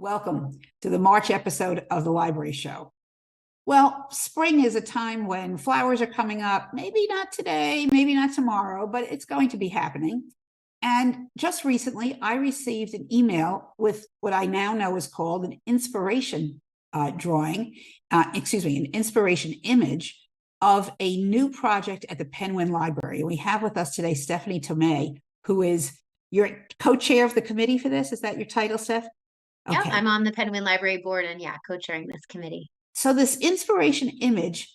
Welcome to the March episode of the Library Show. Well, spring is a time when flowers are coming up, maybe not today, maybe not tomorrow, but it's going to be happening. And just recently, I received an email with what I now know is called an inspiration an inspiration image of a new project at the Penn Wynne Library. We have with us today Stephanie Tomei, who is your co-chair of the committee for this. Is that your title, Steph? Yeah, okay. I'm on the Penn Wynne Library board and co-chairing this committee. So this inspiration image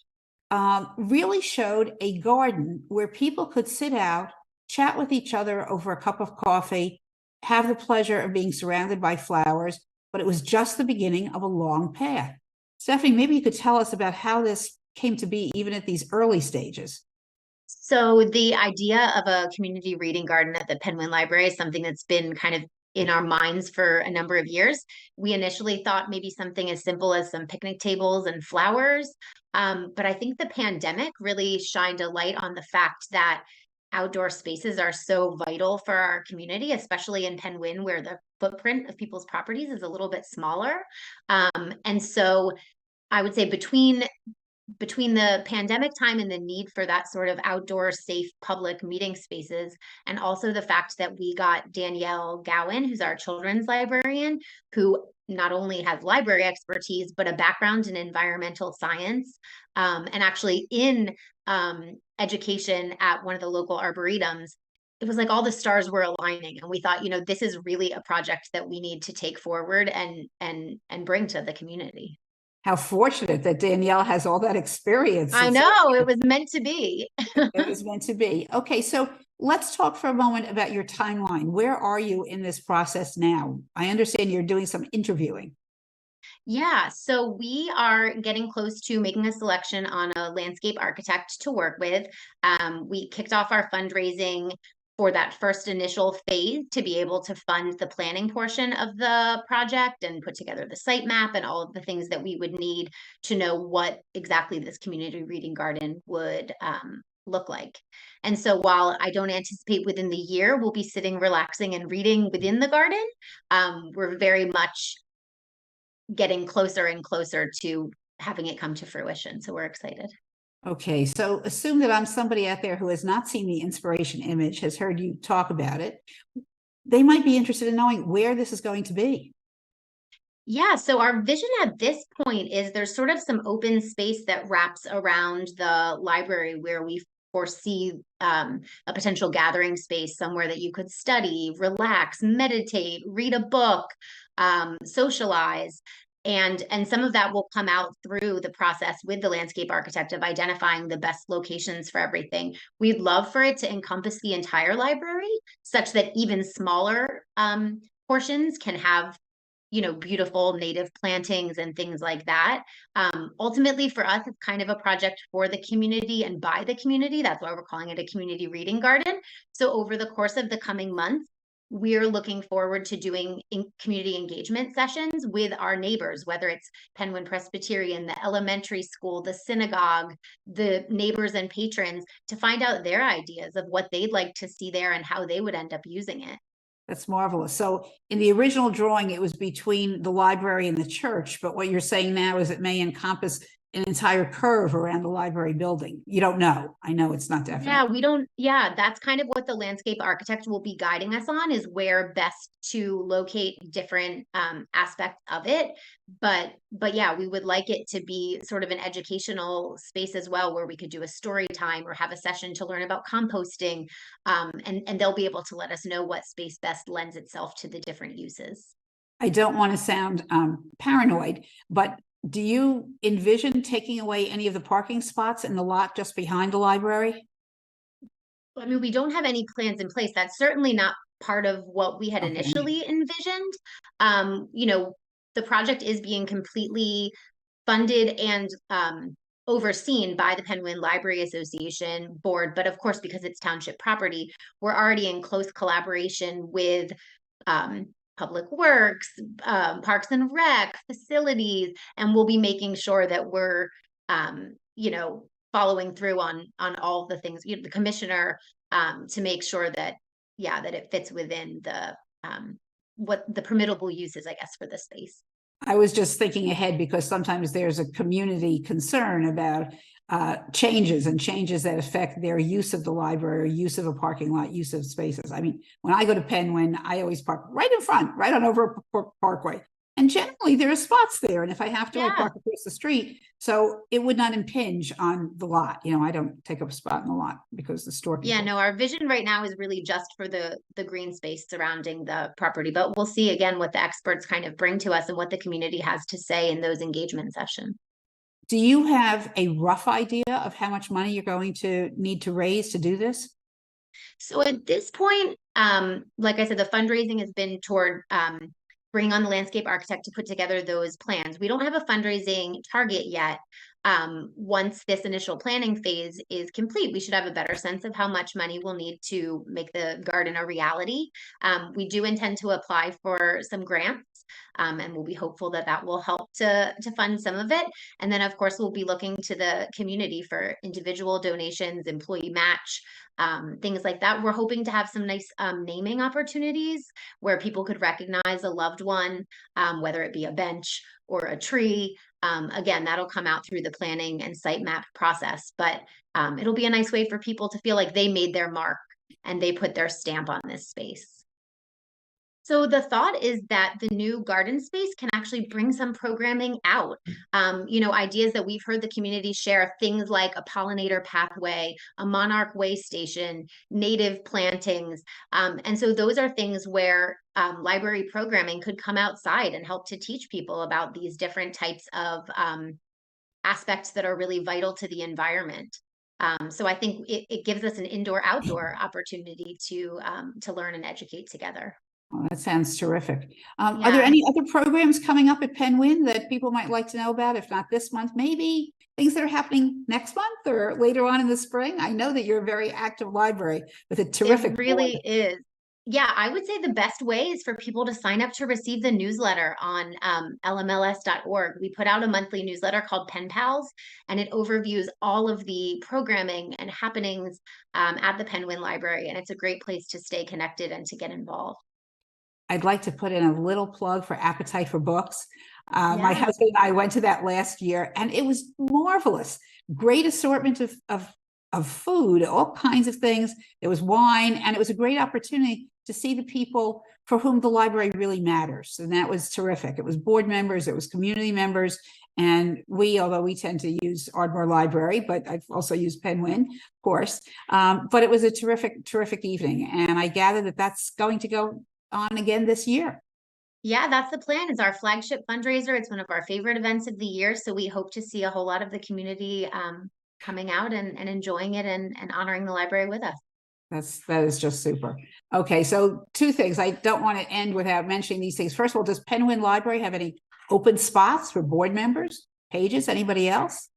really showed a garden where people could sit out, chat with each other over a cup of coffee, have the pleasure of being surrounded by flowers, but it was just the beginning of a long path. Stephanie, maybe you could tell us about how this came to be even at these early stages. So the idea of a community reading garden at the Penn Wynne Library is something that's been kind of in our minds for a number of years. We initially thought maybe something as simple as some picnic tables and flowers. But I think the pandemic really shined a light on the fact that outdoor spaces are so vital for our community, especially in Penn Wynne, where the footprint of people's properties is a little bit smaller. And so I would say between the pandemic time and the need for that sort of outdoor safe public meeting spaces, and also the fact that we got Danielle Gowan, who's our children's librarian, who not only has library expertise, but a background in environmental science, and actually in education at one of the local arboretums. It was like all the stars were aligning, and we thought, this is really a project that we need to take forward and bring to the community. How fortunate that Danielle has all that experience. I know, it was meant to be. It was meant to be. Okay, so let's talk for a moment about your timeline. Where are you in this process now? I understand you're doing some interviewing. Yeah, so we are getting close to making a selection on a landscape architect to work with. We kicked off our fundraising for that first initial phase to be able to fund the planning portion of the project and put together the site map and all of the things that we would need to know what exactly this community reading garden would look like. And so while I don't anticipate within the year we'll be sitting, relaxing, and reading within the garden, we're very much getting closer and closer to having it come to fruition. So we're excited. Okay, so assume that I'm somebody out there who has not seen the inspiration image, has heard you talk about it. They might be interested in knowing where this is going to be. Yeah, so our vision at this point is there's sort of some open space that wraps around the library where we foresee a potential gathering space somewhere that you could study, relax, meditate, read a book, socialize. And some of that will come out through the process with the landscape architect of identifying the best locations for everything. We'd love for it to encompass the entire library such that even smaller portions can have, beautiful native plantings and things like that. Ultimately, for us, it's kind of a project for the community and by the community. That's why we're calling it a community reading garden. So over the course of the coming months, we're looking forward to doing community engagement sessions with our neighbors, whether it's Penn Wynne Presbyterian, the elementary school, the synagogue, the neighbors and patrons, to find out their ideas of what they'd like to see there and how they would end up using it. That's marvelous. So in the original drawing, it was between the library and the church, but what you're saying now is it may encompass an entire curve around the library building. You don't know. I know it's not definite. Yeah, we don't. Yeah, that's kind of what the landscape architect will be guiding us on, is where best to locate different aspects of it. But yeah, we would like it to be sort of an educational space as well, where we could do a story time or have a session to learn about composting. And they'll be able to let us know what space best lends itself to the different uses. I don't want to sound paranoid, but do you envision taking away any of the parking spots in the lot just behind the library? I mean, we don't have any plans in place. That's certainly not part of what we had initially envisioned. The project is being completely funded and overseen by the Penn Wynne Library Association board. But of course, because it's township property, we're already in close collaboration with Public Works, Parks and Rec, facilities, and we'll be making sure that we're, following through on all the things, the commissioner, to make sure that, that it fits within what the permittable use is, I guess, for the space. I was just thinking ahead because sometimes there's a community concern about changes that affect their use of the library, use of a parking lot, use of spaces. I mean, when I go to Penn Wynne, I always park right in front, right on over Parkway. And generally there are spots there. And if I have to, I park across the street. So it would not impinge on the lot. I don't take up a spot in the lot because the store. Yeah, no, our vision right now is really just for the green space surrounding the property, but we'll see again what the experts kind of bring to us and what the community has to say in those engagement sessions. Do you have a rough idea of how much money you're going to need to raise to do this? So at this point, like I said, the fundraising has been toward bringing on the landscape architect to put together those plans. We don't have a fundraising target yet. Once this initial planning phase is complete, we should have a better sense of how much money we'll need to make the garden a reality. We do intend to apply for some grants, and we'll be hopeful that that will help to fund some of it. And then, of course, we'll be looking to the community for individual donations, employee match, things like that. We're hoping to have some nice naming opportunities where people could recognize a loved one, whether it be a bench or a tree. Again, that'll come out through the planning and site map process, but it'll be a nice way for people to feel like they made their mark and they put their stamp on this space. So the thought is that the new garden space can actually bring some programming out. Ideas that we've heard the community share, things like a pollinator pathway, a monarch way station, native plantings. And so those are things where library programming could come outside and help to teach people about these different types of aspects that are really vital to the environment. So I think it gives us an indoor-outdoor opportunity to learn and educate together. Oh, that sounds terrific. Are there any other programs coming up at Penn Wynne that people might like to know about? If not this month, maybe things that are happening next month or later on in the spring? I know that you're a very active library with a terrific. It really is. Yeah, I would say the best way is for people to sign up to receive the newsletter on lmls.org. We put out a monthly newsletter called Pen Pals, and it overviews all of the programming and happenings at the Penn Wynne Library. And it's a great place to stay connected and to get involved. I'd like to put in a little plug for Appetite for Books. My husband and I went to that last year, and it was marvelous. Great assortment of food, all kinds of things. There was wine, and it was a great opportunity to see the people for whom the library really matters. And that was terrific. It was board members, it was community members, and although we tend to use Ardmore Library, but I've also used Penn Wynne, of course. But it was a terrific evening, and I gather that that's going to go on again this year. Yeah, that's the plan. It's our flagship fundraiser. It's one of our favorite events of the year. So we hope to see a whole lot of the community coming out and enjoying it and honoring the library with us. That is just super. Okay, so two things. I don't want to end without mentioning these things. First of all, does Penn Wynne Library have any open spots for board members, pages, anybody else?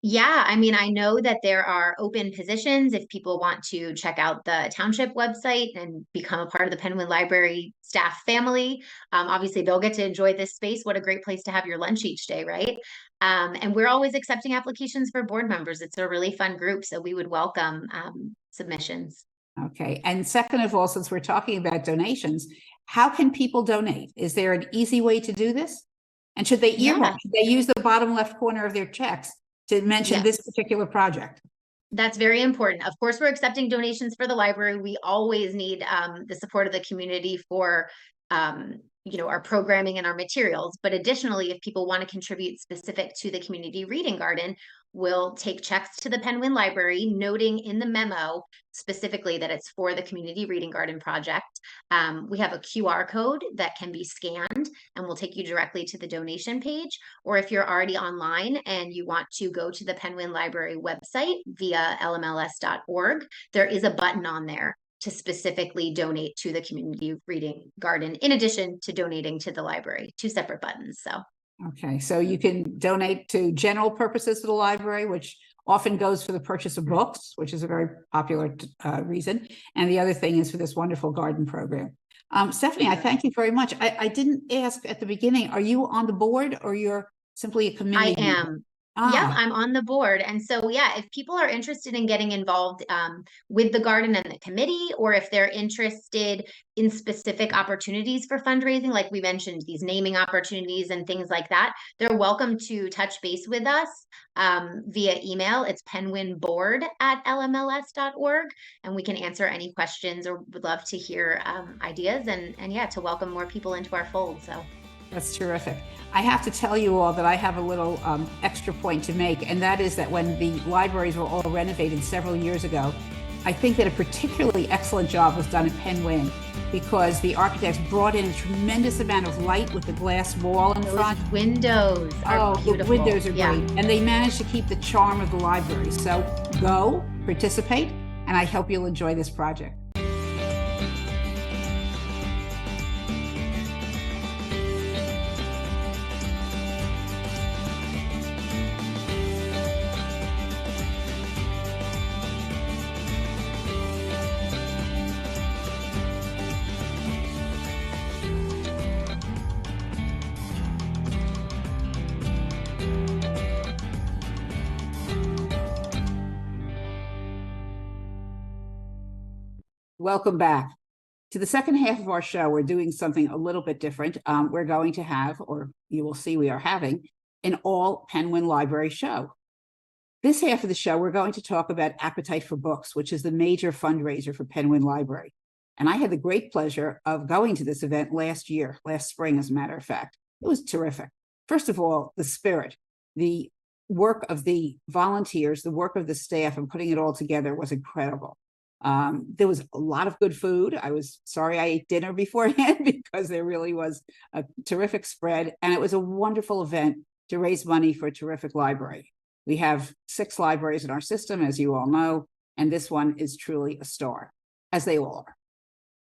Yeah, I mean, I know that there are open positions if people want to check out the township website and become a part of the Penn Wynne Library staff family. Obviously, they'll get to enjoy this space. What a great place to have your lunch each day, right? And we're always accepting applications for board members. It's a really fun group, so we would welcome submissions. Okay, and second of all, since we're talking about donations, how can people donate? Is there an easy way to do this? And should they earmark? Should they use the bottom left corner of their checks to mention this particular project? That's very important. Of course, we're accepting donations for the library. We always need the support of the community for our programming and our materials. But additionally, if people want to contribute specific to the community reading garden, we'll take checks to the Penn Wynne Library, noting in the memo specifically that it's for the community reading garden project. We have a QR code that can be scanned and will take you directly to the donation page. Or if you're already online and you want to go to the Penn Wynne Library website via lmls.org, there is a button on there to specifically donate to the community reading garden, in addition to donating to the library, two separate buttons. Okay, so you can donate to general purposes of the library, which often goes for the purchase of books, which is a very popular reason. And the other thing is for this wonderful garden program. Stephanie, I thank you very much. I didn't ask at the beginning, are you on the board or you're simply a committee? I am. Yep, Ah, I'm on the board. And so, yeah, if people are interested in getting involved with the garden and the committee, or if they're interested in specific opportunities for fundraising, like we mentioned, these naming opportunities and things like that, they're welcome to touch base with us via email. It's penwynboard@lmls.org, and we can answer any questions or would love to hear ideas and yeah, to welcome more people into our fold. So. that's terrific. I have to tell you all that I have a little extra point to make, and that is that when the libraries were all renovated several years ago, I think that a particularly excellent job was done at Penn Wynne because the architects brought in a tremendous amount of light with the glass wall in Those front. windows are The beautiful. windows are great, and they managed to keep the charm of the library. So go, participate, and I hope you'll enjoy this project. Welcome back. To the second half of our show, we're doing something a little bit different. We're going to have, or you will see we are having, an all Penn Wynne Library show. This half of the show, we're going to talk about Appetite for Books, which is the major fundraiser for Penn Wynne Library. And I had the great pleasure of going to this event last spring, as a matter of fact. It was terrific. First of all, the spirit, the work of the volunteers, the work of the staff, and putting it all together was incredible. There was a lot of good food. I was sorry I ate dinner beforehand because there really was a terrific spread, and it was a wonderful event to raise money for a terrific library. We have 6 libraries in our system, as you all know, and this one is truly a star, as they all are.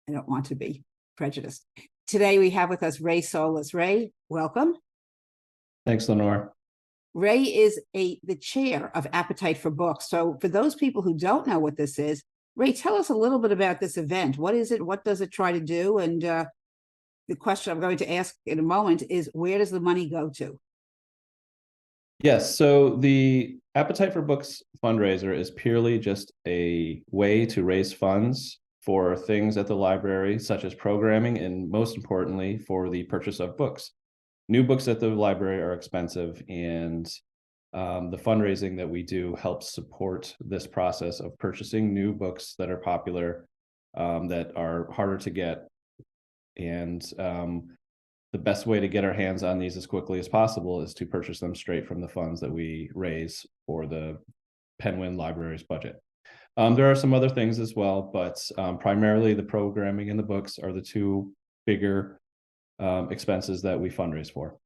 I don't want to be prejudiced. Today we have with us Rau Solis. Ray, welcome. Thanks, Lenore. Ray is the chair of Appetite for Books. So for those people who don't know what this is, Ray, tell us a little bit about this event. What is it? What does it try to do? And the question I'm going to ask in a moment is, where does the money go to? Yes, so the Appetite for Books fundraiser is purely just a way to raise funds for things at the library, such as programming, and most importantly, for the purchase of books. New books at the library are expensive, and the fundraising that we do helps support this process of purchasing new books that are popular, that are harder to get. And the best way to get our hands on these as quickly as possible is to purchase them straight from the funds that we raise for the Penn Wynne Library's budget. There are some other things as well, but primarily the programming and the books are the two bigger expenses that we fundraise for.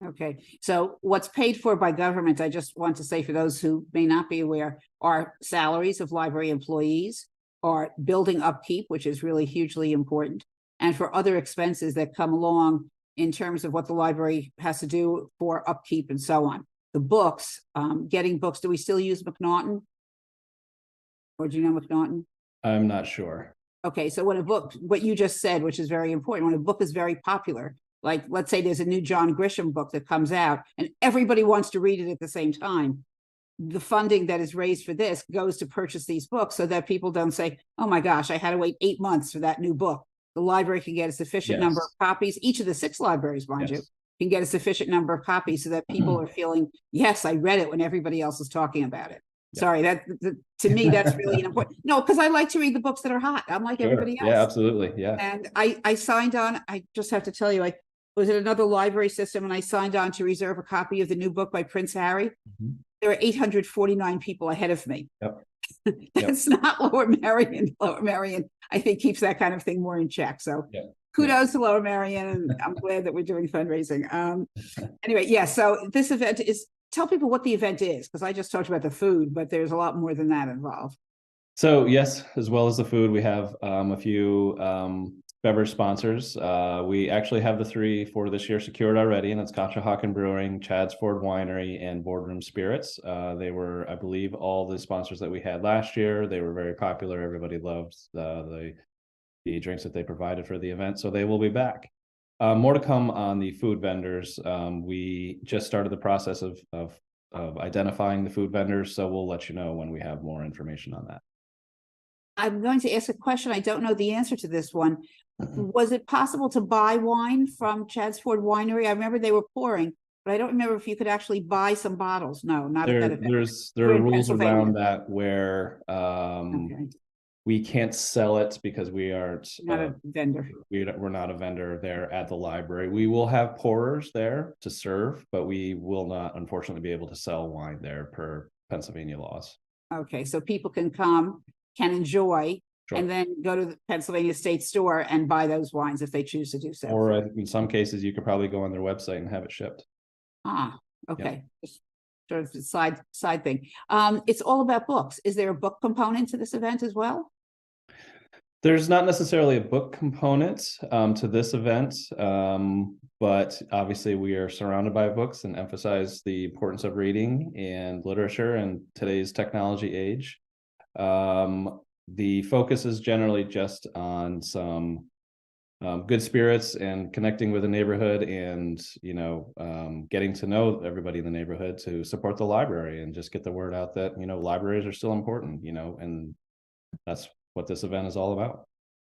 Okay, so what's paid for by government, I just want to say for those who may not be aware, are salaries of library employees, are building upkeep, which is really hugely important, and for other expenses that come along in terms of what the library has to do for upkeep and so on. The books, getting books, do we still use McNaughton? Or do you know McNaughton? I'm not sure. Okay, so when a book, what you just said, which is very important, when a book is very popular, like let's say there's a new John Grisham book that comes out and everybody wants to read it at the same time, the funding that is raised for this goes to purchase these books so that people don't say, oh my gosh, I had to wait 8 months for that new book. The library can get a sufficient number of copies. Each of the 6 libraries, mind you, can get a sufficient number of copies so that people are feeling, yes, I read it when everybody else is talking about it. Sorry, to me, that's really important. No, because I like to read the books that are hot. I'm like everybody else. Yeah, absolutely. Yeah. And I signed on, I just have to tell you, I was in another library system and I signed on to reserve a copy of the new book by Prince Harry. There are 849 people ahead of me. That's not Lower Merion. Lower Merion, I think, keeps that kind of thing more in check. So kudos to Lower Merion, and I'm glad that we're doing fundraising. Anyway, so this event is, tell people what the event is, because I just talked about the food, but there's a lot more than that involved. So yes, as well as the food, we have a few beverage sponsors. We actually have the 3 for this year secured already, and it's Conshohocken Brewing, Chad's Ford Winery, and Boardroom Spirits. They were, I believe, all the sponsors that we had last year. They were very popular. Everybody loved the drinks that they provided for the event, so they will be back. More to come on the food vendors. We just started the process of identifying the food vendors. So we'll let you know when we have more information on that. I'm going to ask a question. I don't know the answer to this one. Was it possible to buy wine from Chad's Ford Winery? I remember they were pouring, but I don't remember if you could actually buy some bottles. No, not at that event. There We're are in rules around Pennsylvania. that where Okay, we can't sell it because we aren't not a vendor. we're not a vendor there at the library. We will have pourers there to serve, but we will not, unfortunately, be able to sell wine there per Pennsylvania laws. Okay, so people can come, can enjoy, Sure. and then go to the Pennsylvania State Store and buy those wines if they choose to do so. Or in some cases, you could probably go on their website and have it shipped. Ah, okay. Just sort of a side thing. It's all about books. Is there a book component to this event as well? There's not necessarily a book component to this event, but obviously we are surrounded by books and emphasize the importance of reading and literature in today's technology age. The focus is generally just on some good spirits and connecting with the neighborhood, and getting to know everybody in the neighborhood to support the library and just get the word out that libraries are still important, and that's what this event is all about.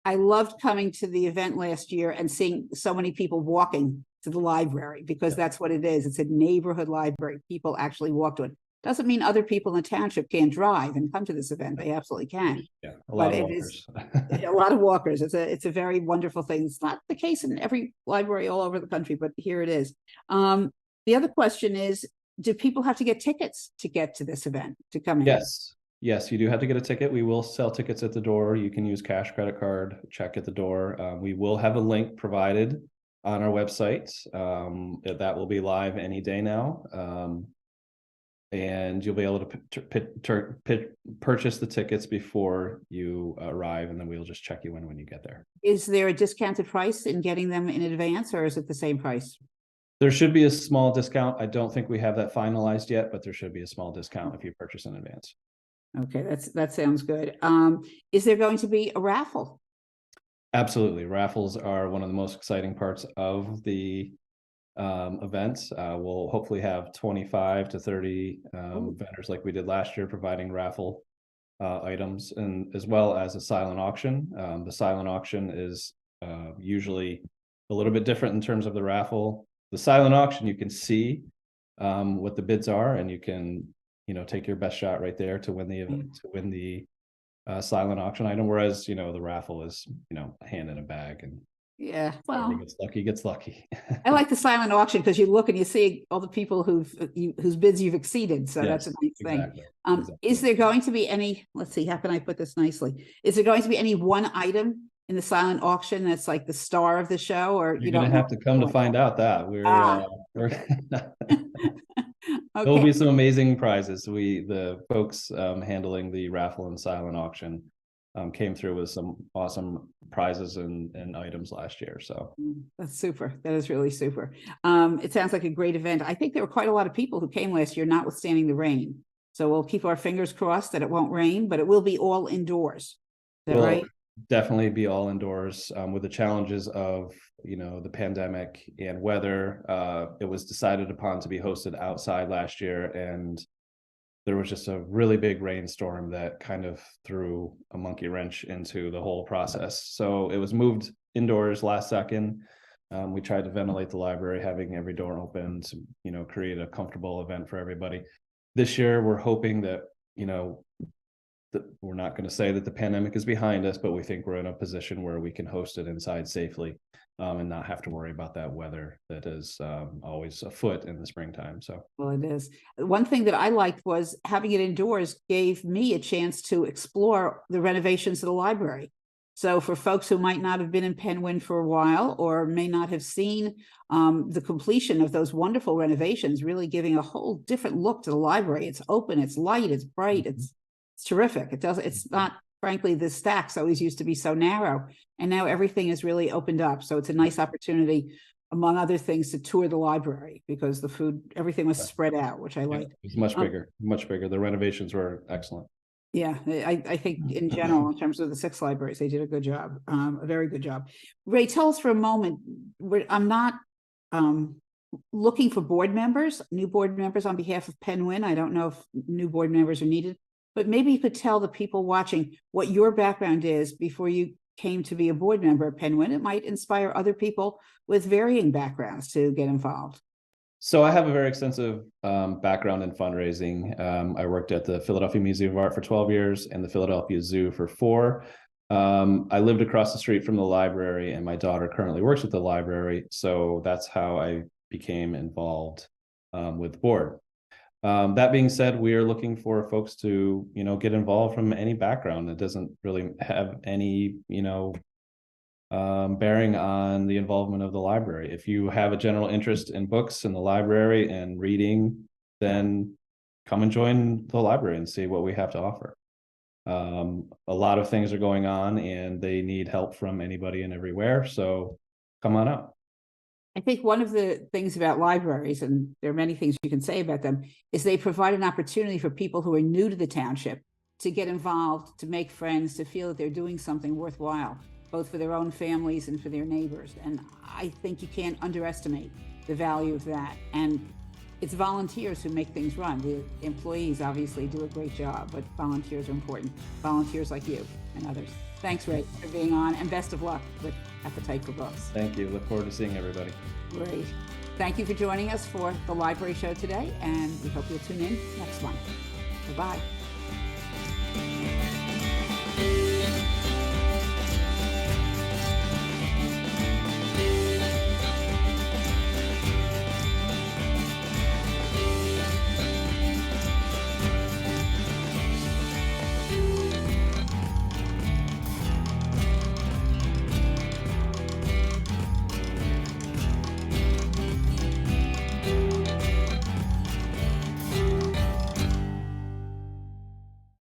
I loved coming to the event last year and seeing so many people walking to the library, because that's what it is. It's a neighborhood library. People actually walk to it. Doesn't mean other people in the township can't drive and come to this event. They absolutely can. Yeah, a lot of walkers. A lot of walkers. It's a very wonderful thing. It's not the case in every library all over the country, but here it is. The other question is, do people have to get tickets to get to this event, to come in? Yes, you do have to get a ticket. We will sell tickets at the door. You can use cash, credit card, check at the door. We will have a link provided on our website. That will be live any day now. And you'll be able to purchase the tickets before you arrive, and then we'll just check you in when you get there. Is there a discounted price in getting them in advance, or is it the same price? There should be a small discount. I don't think we have that finalized yet, but there should be a small discount if you purchase in advance. Okay, that sounds good. Is there going to be a raffle? Absolutely. Raffles are one of the most exciting parts of the events. We'll hopefully have 25 to 30 vendors like we did last year, providing raffle items, and as well as a silent auction. The silent auction is usually a little bit different in terms of the raffle. The silent auction, you can see what the bids are, and you can take your best shot right there to win the event, to win the silent auction item, whereas the raffle is a hand in a bag, and yeah, well, gets lucky. I like the silent auction because you look and you see all the people whose bids you've exceeded. So that's a nice thing. Exactly. Is there going to be any, let's see, how can I put this nicely? Is there going to be any one item in the silent auction that's like the star of the show, or you're going to have to come to find out that we're Okay. There'll be some amazing prizes. The folks handling the raffle and silent auction came through with some awesome prizes and items last year. So that's super. That is really super. It sounds like a great event. I think there were quite a lot of people who came last year, notwithstanding the rain. So we'll keep our fingers crossed that it won't rain, but it will be all indoors. Is that right? Definitely be all indoors. With the challenges of the pandemic and weather, it was decided upon to be hosted outside last year, and there was just a really big rainstorm that kind of threw a monkey wrench into the whole process. So it was moved indoors last second. We tried to ventilate the library, having every door open to create a comfortable event for everybody. This year we're hoping that we're not going to say that the pandemic is behind us, but we think we're in a position where we can host it inside safely, and not have to worry about that weather that is always afoot in the springtime. So, well, it is. One thing that I liked was having it indoors gave me a chance to explore the renovations of the library. So for folks who might not have been in Penn Wynne for a while, or may not have seen the completion of those wonderful renovations, really giving a whole different look to the library. It's open, it's light, it's bright, it's terrific. It's not, frankly, the stacks always used to be so narrow, and now everything is really opened up. So it's a nice opportunity, among other things, to tour the library, because everything was spread out, which I liked. It's much bigger. The renovations were excellent. Yeah, I think in general, in terms of the 6 libraries, they did a good job, a very good job. Ray, tell us for a moment, I'm not looking for board members, new board members on behalf of Penn Wynne. I don't know if new board members are needed, but maybe you could tell the people watching what your background is before you came to be a board member at Penn Wynne. It might inspire other people with varying backgrounds to get involved. So I have a very extensive background in fundraising. I worked at the Philadelphia Museum of Art for 12 years and the Philadelphia Zoo for 4. I lived across the street from the library, and my daughter currently works at the library. So that's how I became involved with the board. That being said, we are looking for folks to, get involved from any background that doesn't really have any, bearing on the involvement of the library. If you have a general interest in books in the library and reading, then come and join the library and see what we have to offer. A lot of things are going on and they need help from anybody and everywhere. So come on out. I think one of the things about libraries, and there are many things you can say about them, is they provide an opportunity for people who are new to the township to get involved, to make friends, to feel that they're doing something worthwhile, both for their own families and for their neighbors. And I think you can't underestimate the value of that. And it's volunteers who make things run. The employees obviously do a great job, but volunteers are important. Volunteers like you and others. Thanks, Ray, for being on, and best of luck with Appetite for Books. Thank you. Look forward to seeing everybody. Great. Thank you for joining us for the library show today, and we hope you'll tune in next month. Bye-bye.